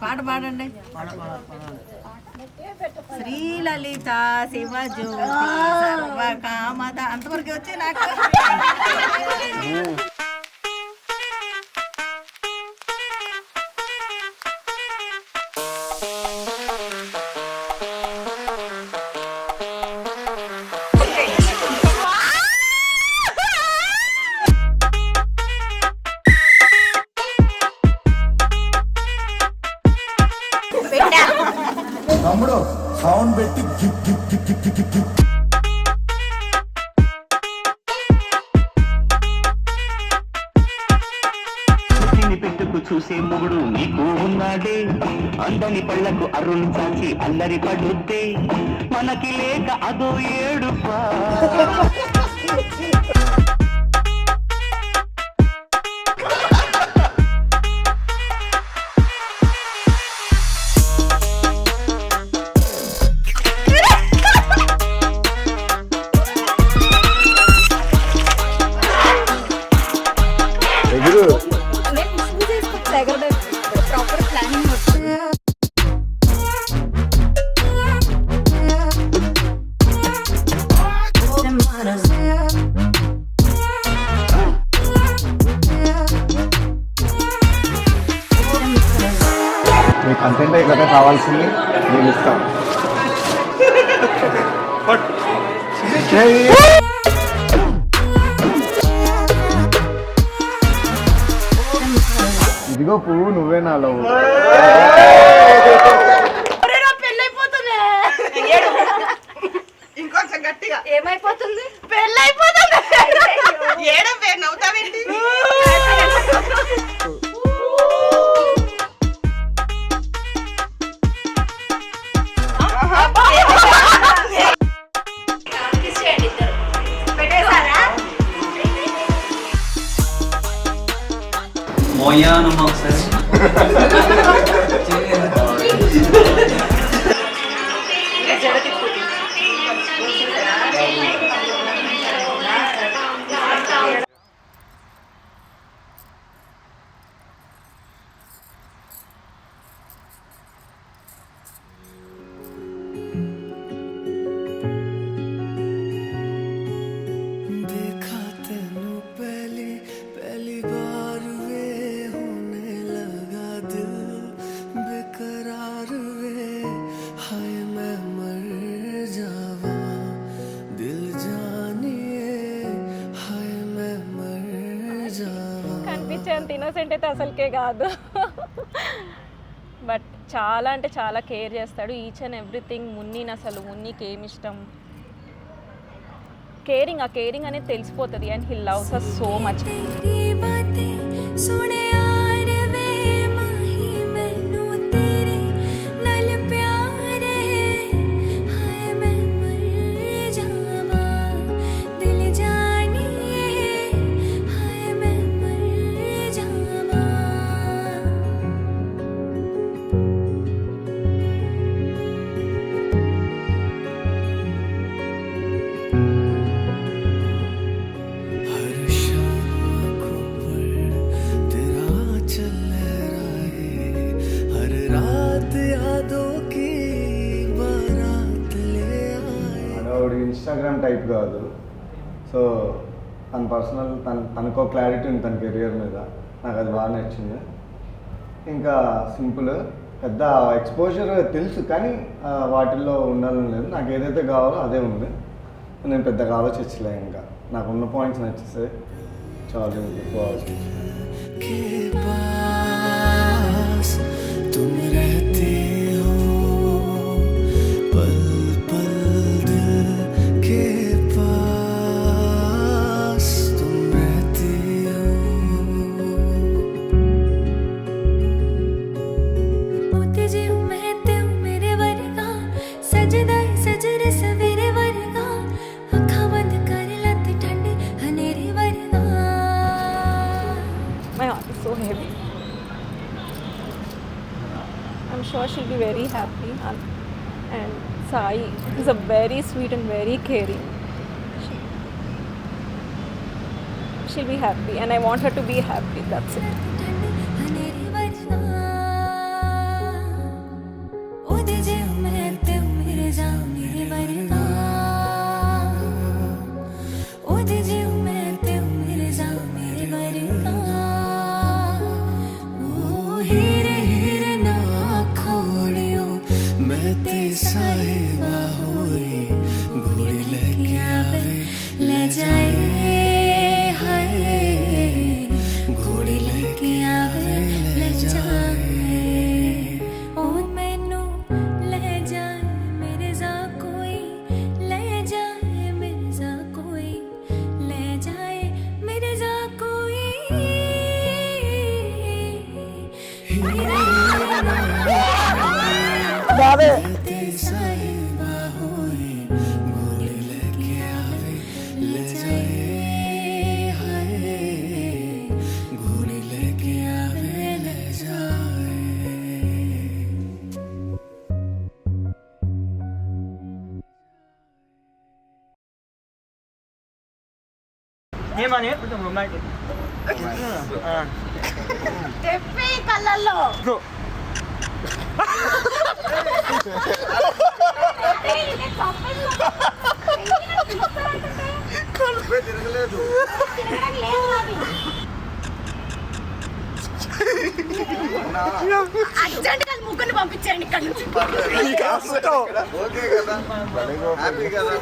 పాట పాడండి. శ్రీలలిత శివజ్యోతి సర్వకామద అంతవరకు వచ్చే నాకు. తమ్ముడు సౌండ్ పెట్టి gib gib gib gib gib gib. పెట్టుకు చూసే మొగుడు నీకు ఉన్నాడే, అందని పళ్లకు అరుణ్ చాచి అల్లరి పడుద్దే, మనకి లేక అదో ఏడుపా. ప్రాపర్ ప్లానింగ్ వస్తుంది. మీ కంటెంట్ ఇక్కడ కావాల్సింది నేను ఇస్తాను. ఇదిగో పువ్వు నువ్వే నాలో. ఇంకొంచెం గట్టిగా. ఏమైపోతుంది? పెళ్ళైపోతుంది. ఏడో పేరు నవ్వుతావేంటి? మోయానమ్మ ఒకసారి. కనిపించేంత ఇన్నోసెంట్ అయితే అసలుకే కాదు. బట్ చాలా అంటే చాలా కేర్ చేస్తాడు. Each and everything. మున్నీని అసలు మున్నీకి ఏమి ఇష్టం, కేరింగ్, ఆ కేరింగ్ అనేది తెలిసిపోతుంది. And he loves us so much. Instagram type కాదు. సో తన పర్సనల్ తనకో క్లారిటీ ఉంది తన కెరియర్ మీద. నాకు అది బాగా నచ్చింది. ఇంకా సింపుల్, పెద్ద ఎక్స్పోజర్ తెలుసు కానీ వాటిల్లో ఉండాలని లేదు. నాకు ఏదైతే కావాలో అదే ఉంది. నేను పెద్దగా ఆలోచించలే. ఇంకా నాకు ఉన్న పాయింట్స్ నచ్చేస్తే చాలు, ఎక్కువ ఆలోచించి. So heavy. I'm sure she'll be very happy. And Sai is a very sweet and very caring. She'll be happy, and I want her to be happy. That's it. साहिबा हुई घोड़ी लेके आवे ले जाए हाय घोड़ी लेके आवे ले जाए ओ मैनू ले जाए मेरे जा कोई ले जाए मेरे जा कोई ले जाए मेरे जा कोई साहिबा हुई घोड़ी लेके आवे ले जाए हाय घोड़ी लेके आवे ले जाए ఏమని కొంచెం రొమాంటిక్ చెప్పి కళ్ళల్లో అర్జెంట్ ముగ్గురిని పంపించండి ఇక్కడ నుంచి ఓకే కదా హ్యాపీ కదా